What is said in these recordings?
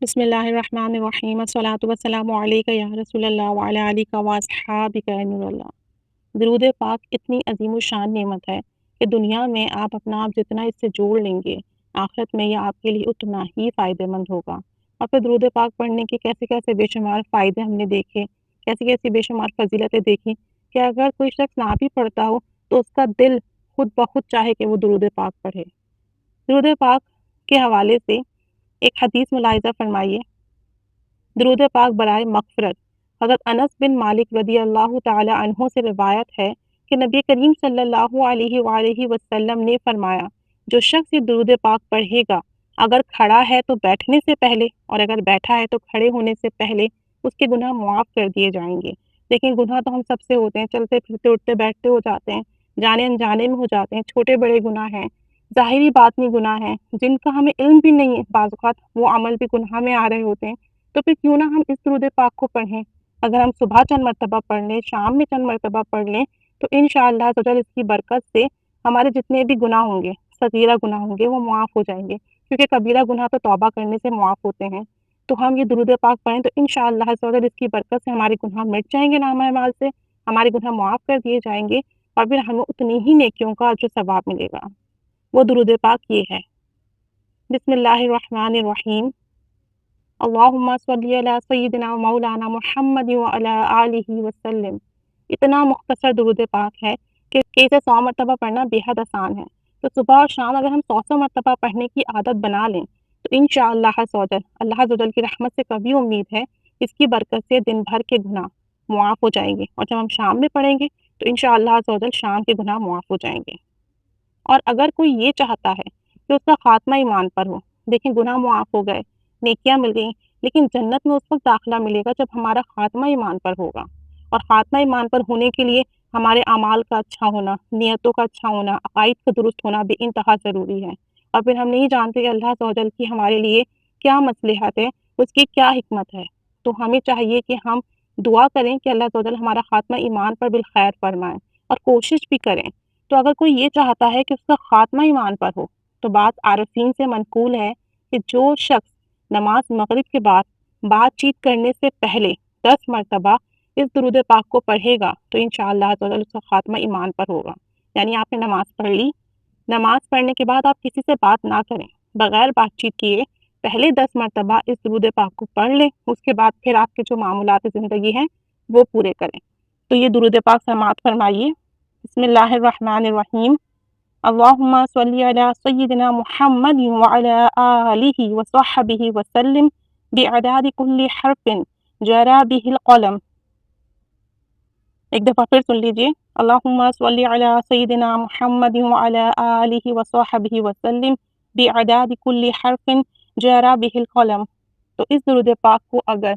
بسم اللہ الرحمن الرحیم الصلاۃ والسلام علیک یا رسول اللہ وعلی آلک و اصحابک یا نور اللہ۔ درود پاک اتنی عظیم الشان نعمت ہے کہ دنیا میں آپ اپنا آپ جتنا اس سے جوڑ لیں گے، آخرت میں یہ آپ کے لیے اتنا ہی فائدہ مند ہوگا۔ اور پھر درود پاک پڑھنے کے کیسے کیسے بے شمار فائدے ہم نے دیکھے، کیسی کیسی بے شمار فضیلتیں دیکھی کہ اگر کوئی شخص نہ بھی پڑھتا ہو تو اس کا دل خود بخود چاہے کہ وہ درود پاک پڑھے۔ درود پاک کے حوالے سے ایک حدیث ملاحظہ فرمائیے۔ درود پاک برائے مغفرت، حضرت انس بن مالک رضی اللہ تعالی عنہ سے روایت ہے کہ نبی کریم صلی اللہ علیہ وآلہ وسلم نے فرمایا، جو شخص یہ درود پاک پڑھے گا، اگر کھڑا ہے تو بیٹھنے سے پہلے اور اگر بیٹھا ہے تو کھڑے ہونے سے پہلے اس کے گناہ معاف کر دیے جائیں گے۔ لیکن گناہ تو ہم سب سے ہوتے ہیں، چلتے پھرتے اٹھتے بیٹھتے ہو جاتے ہیں، جانے انجانے میں ہو جاتے ہیں، چھوٹے بڑے گناہ ہیں، ظاہری باطنی گناہ ہیں جن کا ہمیں علم بھی نہیں ہے، بعض اوقات وہ عمل بھی گناہ میں آ رہے ہوتے ہیں۔ تو پھر کیوں نہ ہم اس درود پاک کو پڑھیں۔ اگر ہم صبح چند مرتبہ پڑھ لیں، شام میں چند مرتبہ پڑھ لیں تو انشاءاللہ تعالی اس کی برکت سے ہمارے جتنے بھی گناہ ہوں گے، صغیرہ گناہ ہوں گے، وہ معاف ہو جائیں گے، کیونکہ کبیرہ گناہ تو توبہ کرنے سے معاف ہوتے ہیں۔ تو ہم یہ درود پاک پڑھیں تو انشاءاللہ تعالی اس کی برکت سے ہمارے گناہ مٹ جائیں گے، نامہ اعمال سے ہمارے گناہ معاف کر دیے جائیں گے، اور پھر ہمیں اتنی ہی نیکیوں کا اجر و ثواب ملے گا۔ وہ درود پاک یہ ہے: بسم اللہ الرحمن الرحیم، اللہم صلی علی سیدنا مولانا محمد وعلی آلہ وسلم۔ اتنا مختصر درود پاک ہے کہ اسے 100 مرتبہ پڑھنا بے حد آسان ہے۔ تو صبح اور شام اگر ہم 100 مرتبہ پڑھنے کی عادت بنا لیں تو انشاءاللہ اللہ عز و جل کی رحمت سے کبھی امید ہے، اس کی برکت سے دن بھر کے گناہ معاف ہو جائیں گے، اور جب ہم شام میں پڑھیں گے تو انشاءاللہ عز و جل شام کے گناہ معاف ہو جائیں گے۔ اور اگر کوئی یہ چاہتا ہے کہ اس کا خاتمہ ایمان پر ہو، دیکھیں گناہ معاف ہو گئے، نیکیاں مل گئیں، لیکن جنت میں اس وقت داخلہ ملے گا جب ہمارا خاتمہ ایمان پر ہوگا۔ اور خاتمہ ایمان پر ہونے کے لیے ہمارے اعمال کا اچھا ہونا، نیتوں کا اچھا ہونا، عقائد کا درست ہونا بے انتہا ضروری ہے۔ اور پھر ہم نہیں جانتے کہ اللہ عز و جل کی ہمارے لیے کیا مصلحت ہے، اس کی کیا حکمت ہے۔ تو ہمیں چاہیے کہ ہم دعا کریں کہ اللہ عز و جل ہمارا خاتمہ ایمان پر بالخیر فرمائے، اور کوشش بھی کریں۔ تو اگر کوئی یہ چاہتا ہے کہ اس کا خاتمہ ایمان پر ہو تو بات عارفین سے منقول ہے کہ جو شخص نماز مغرب کے بعد بات چیت کرنے سے پہلے 10 مرتبہ اس درود پاک کو پڑھے گا تو انشاءاللہ تعالی اس کا خاتمہ ایمان پر ہوگا۔ یعنی آپ نے نماز پڑھ لی، نماز پڑھنے کے بعد آپ کسی سے بات نہ کریں، بغیر بات چیت کیے پہلے 10 مرتبہ اس درود پاک کو پڑھ لیں، اس کے بعد پھر آپ کے جو معمولات زندگی ہیں وہ پورے کریں۔ تو یہ درود پاک سماعت فرمائیے۔ بسم اللہ الرحمن الرحیم، اللہم صلی علی سیدنا محمد وعلی آلہ وصحبہ وسلم بعدد کل حرف جری بہ القلم۔ ایک دفعہ پھر سن لیجئے، اللہم صلی علی سیدنا محمد وعلی آلہ وصحبہ وسلم بعدد کل حرف جری بہ القلم۔ تو اس درود پاک کو اگر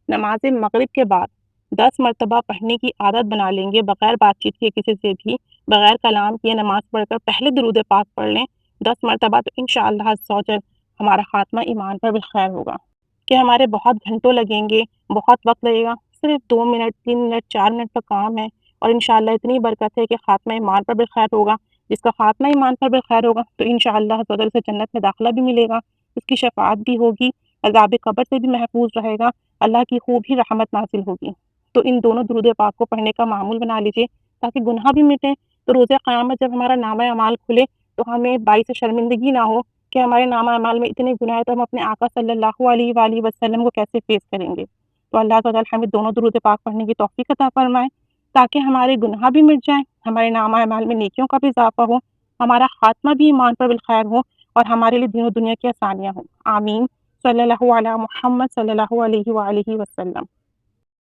نماز مغرب کے بعد 10 مرتبہ پڑھنے کی عادت بنا لیں گے، بغیر بات چیت کے کسی سے بھی، بغیر کلام کیے نماز پڑھ کر پہلے درود پاک پڑھ لیں 10 مرتبہ، تو انشاءاللہ عز و جل ہمارا خاتمہ ایمان پر بالخیر ہوگا۔ کہ ہمارے بہت گھنٹوں لگیں گے، بہت وقت لگے گا، صرف 2 منٹ 3 منٹ 4 منٹ کا کام ہے، اور انشاءاللہ اتنی برکت ہے کہ خاتمہ ایمان پر بالخیر ہوگا۔ جس کا خاتمہ ایمان پر بالخیر ہوگا تو انشاءاللہ عز و جل سے جنت میں داخلہ بھی ملے گا، اس کی شفاعت بھی ہوگی، عذاب قبر سے بھی محفوظ رہے گا، اللہ کی خوب ہی رحمت نازل ہوگی۔ تو ان دونوں درود پاک کو پڑھنے کا معمول بنا لیجئے تاکہ گناہ بھی مٹیں، تو روز قیامت جب ہمارا نامہ اعمال کھلے تو ہمیں باعث شرمندگی نہ ہو کہ ہمارے نامہ اعمال میں اتنے گناہ ہیں، تو ہم اپنے آقا صلی اللہ علیہ وآلہ وسلم کو کیسے فیس کریں گے۔ تو اللہ تعالی ہمیں دونوں درود پاک پڑھنے کی توفیق عطا فرمائے تاکہ ہمارے گناہ بھی مٹ جائیں، ہمارے نامہ اعمال میں نیکیوں کا بھی اضافہ ہو، ہمارا خاتمہ بھی ایمان پر بالخیر ہو، اور ہمارے لیے دین و دنیا کی آسانیاں ہوں۔ آمین۔ صلی اللہ علی محمد صلی اللہ علیہ وآلہ وسلم۔